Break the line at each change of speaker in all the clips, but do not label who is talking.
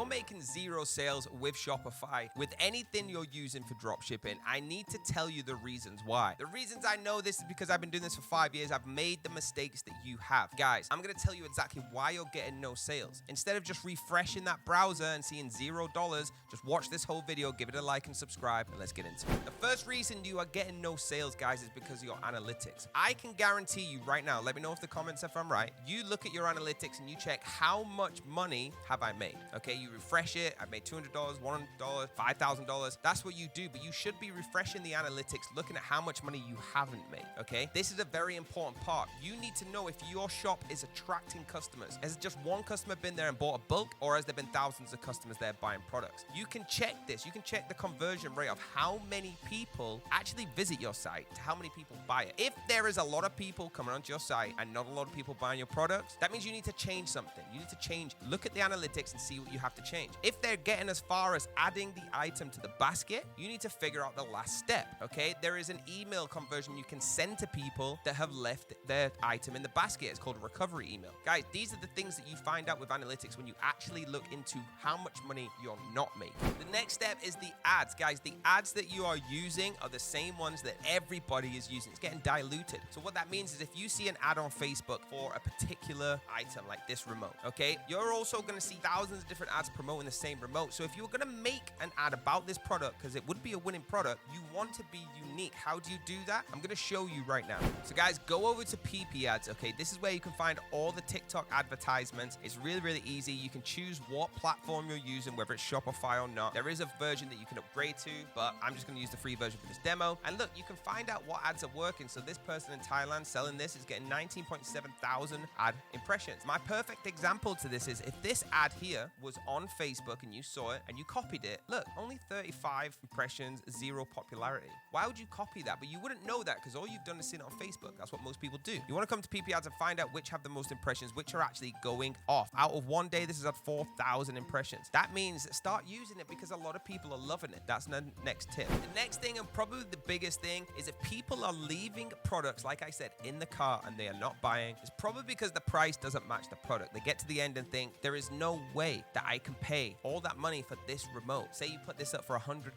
you're making zero sales with Shopify, with anything you're using for dropshipping, I need to tell you the reasons why. The reasons I know this is because I've been doing this for 5 years. I've made the mistakes that you have. Guys, I'm going to tell you exactly why you're getting no sales. Instead of just refreshing that browser and seeing $0, just watch this whole video, give it a like and subscribe, and let's get into it. The first reason you are getting no sales, guys, is because of your analytics. I can guarantee you right now, let me know if the comments if I'm right, you look at your analytics and you check how much money have I made. Okay, you refresh it, I've made $200, $100, $5,000. That's what you do, but you should be refreshing the analytics, looking at how much money you haven't made, okay? This is a very important part. You need to know if your shop is attracting customers. Has just one customer been there and bought a bulk, or has there been thousands of customers there buying products? You can check this. You can check the conversion rate of how many people actually visit your site to how many people buy it. If there is a lot of people coming onto your site and not a lot of people buying your products, that means you need to change something. You need to change, look at the analytics and see what you have to change. If they're getting as far as adding the item to the basket, you need to figure out the last step, okay? There is an email conversion you can send to people that have left their item in the basket. It's called a recovery email. Guys, these are the things that you find out with analytics when you actually look into how much money you're not making. The next step is the ads. Guys, the ads that you are using are the same ones that everybody is using. It's getting diluted. So what that means is if you see an ad on Facebook for a particular item like this remote, okay, you're also going to see thousands of different ads promoting the same remote. So if you're going to make an ad about this product, because it would be a winning product, you want to be unique. How do you do that? I'm going to show you right now. So guys, go over to PIPIADS, okay? This is where you can find all the TikTok advertisements. It's really, really easy. You can choose what platform you're using, whether it's Shopify or not. There is a version that you can upgrade to, but I'm just going to use the free version for this demo. And look, you can find out what ads are working. So this person in Thailand selling this is getting 19.7 thousand ad impressions. My perfect example to this is if this ad here was on Facebook and you saw it and you copied it, look, only 35 impressions, 0 popularity. Why would you copy that? But you wouldn't know that because all you've done is seen it on Facebook. That's what most people do. You want to come to PIPIADS and find out which have the most impressions, which are actually going off. Out of one day, this is at 4,000 impressions. That means start using it because a lot of people are loving it. That's the next tip. The next thing, and probably the biggest thing, is if people are leaving products, like I said, in the cart and they are not buying, it's probably because the price doesn't match the product. They get to the end and think, there is no way that I can pay all that money for this remote. Say you put this up for $100.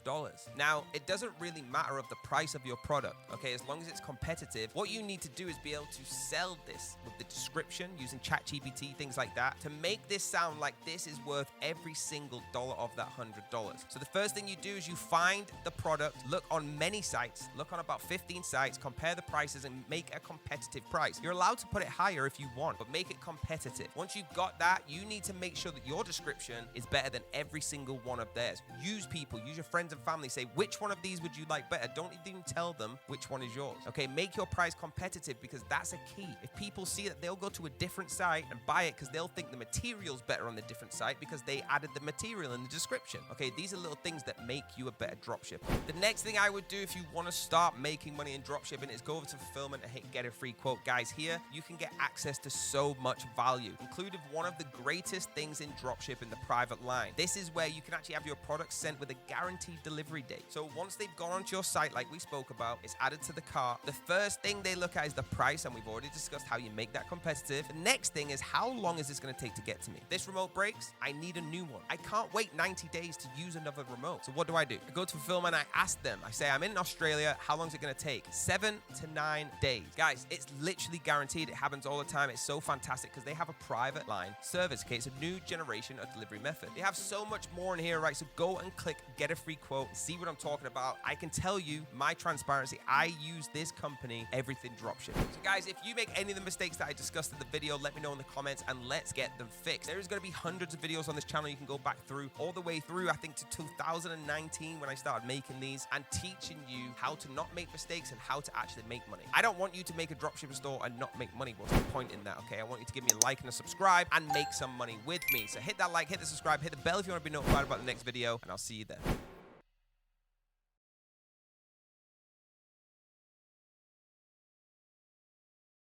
Now, it doesn't really matter of the price of your product, okay? As long as it's competitive, what you need to do is be able to sell this with the description using ChatGPT, things like that, to make this sound like this is worth every single dollar of that $100. So the first thing you do is you find the product, look on many sites, look on about 15 sites, compare the prices and make a competitive price. You're allowed to put it higher if you want, but make it competitive. Once you've got that, you need to make sure that your description is better than every single one of theirs. Use people, use your friends and family, say which one of these would you like better. Don't even tell them which one is yours. Okay, make your price competitive because that's a key. If people see that, they'll go to a different site and buy it because they'll think the material's better on the different site because they added the material in the description. Okay, these are little things that make you a better dropshipper. The next thing I would do if you want to start making money in dropshipping is go over to Fulfillment and hit get a free quote. Guys, here you can get access to so much value, including one of the greatest things in dropshipping, the private line. This is where you can actually have your products sent with a guaranteed delivery date. So once they've gone onto your site, like we spoke about, it's added to the cart. The first thing they look at is the price, and we've already discussed how you make that competitive. The next thing is how long is this going to take to get to me? This remote breaks, I need a new one. I can't wait 90 days to use another remote. So what do? I go to Fulfillment, I ask them, I say, I'm in Australia, how long is it going to take? 7 to 9 days. Guys, it's literally guaranteed. It happens all the time. It's so fantastic because they have a private line service. Okay, it's a new generation of delivery method. They have so much more in here, right? So go and click get a free quote, see what I'm talking about. I can tell you my transparency. I use this company, everything dropshipping. So guys, if you make any of the mistakes that I discussed in the video, let me know in the comments and let's get them fixed. There is going to be hundreds of videos on this channel you can go back through, all the way through, I think, to 2019 when I started making these and teaching you how to not make mistakes and how to actually make money. I don't want you to make a dropshipping store and not make money. What's the point in that, okay? I want you to give me a like and a subscribe and make some money with me. So hit that like, hit the subscribe, hit the bell if you want to be notified about the next video, and I'll see you there.